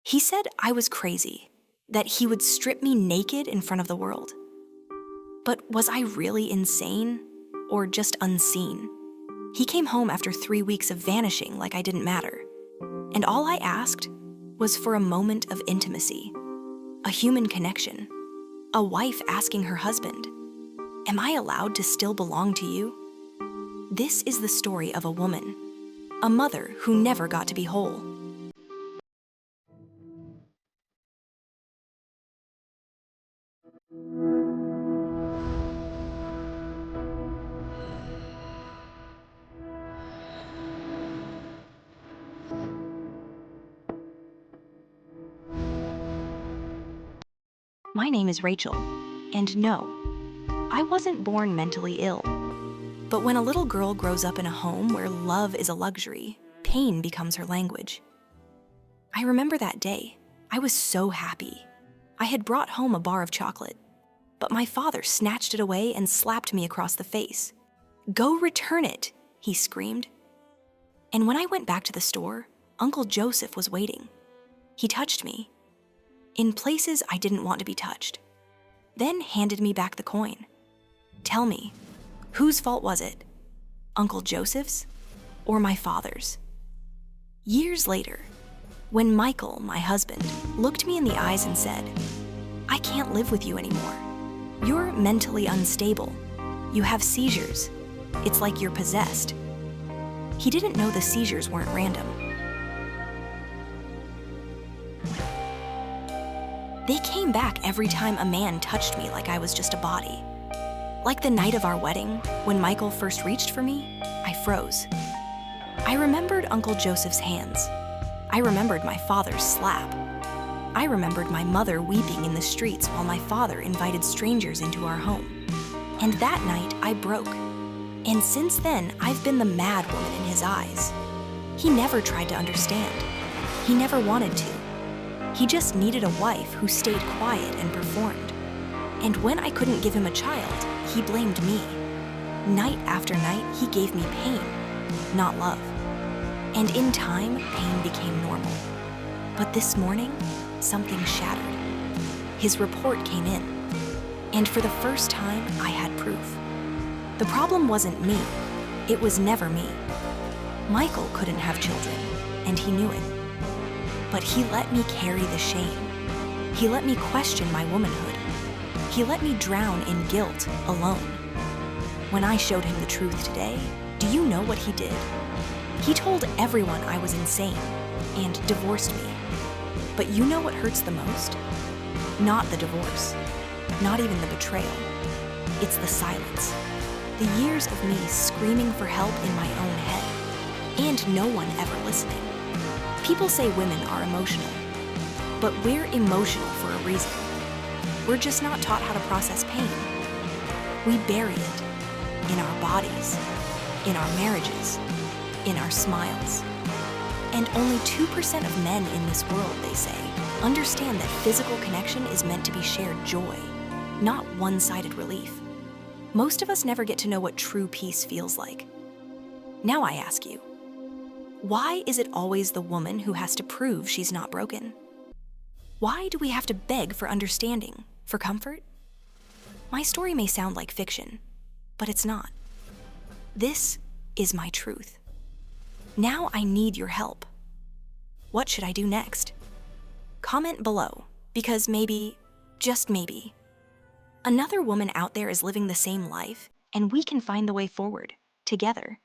He said I was crazy, that he would strip me naked in front of the world. But was I really insane or just unseen? He came home after 3 weeks of vanishing like I didn't matter. And all I asked was for a moment of intimacy, a human connection, a wife asking her husband, "Am I allowed to still belong to you?" This is the story of a woman, a mother who never got to be whole. My name is Rachel, and no, I wasn't born mentally ill. But when a little girl grows up in a home where love is a luxury, pain becomes her language. I remember that day. I was so happy. I had brought home a bar of chocolate, but my father snatched it away and slapped me across the face. "Go return it," he screamed. And when I went back to the store, Uncle Joseph was waiting. He touched me, in places I didn't want to be touched, then handed me back the coin. Tell me, whose fault was it? Uncle Joseph's or my father's? Years later, when Michael, my husband, looked me in the eyes and said, "I can't live with you anymore. You're mentally unstable. You have seizures. It's like you're possessed." He didn't know the seizures weren't random. They came back every time a man touched me like I was just a body. Like the night of our wedding, when Michael first reached for me, I froze. I remembered Uncle Joseph's hands. I remembered my father's slap. I remembered my mother weeping in the streets while my father invited strangers into our home. And that night, I broke. And since then, I've been the mad woman in his eyes. He never tried to understand. He never wanted to. He just needed a wife who stayed quiet and performed. And when I couldn't give him a child, he blamed me. Night after night, he gave me pain, not love. And in time, pain became normal. But this morning, something shattered. His report came in. And for the first time, I had proof. The problem wasn't me. It was never me. Michael couldn't have children, and he knew it. But he let me carry the shame. He let me question my womanhood. He let me drown in guilt alone. When I showed him the truth today, do you know what he did? He told everyone I was insane and divorced me. But you know what hurts the most? Not the divorce, not even the betrayal. It's the silence. The years of me screaming for help in my own head, and no one ever listening. People say women are emotional, but we're emotional for a reason. We're just not taught how to process pain. We bury it in our bodies, in our marriages, in our smiles. And only 2% of men in this world, they say, understand that physical connection is meant to be shared joy, not one-sided relief. Most of us never get to know what true peace feels like. Now I ask you, why is it always the woman who has to prove she's not broken? Why do we have to beg for understanding, for comfort? My story may sound like fiction, but it's not. This is my truth. Now I need your help. What should I do next? Comment below, because maybe, just maybe, another woman out there is living the same life, and we can find the way forward, together.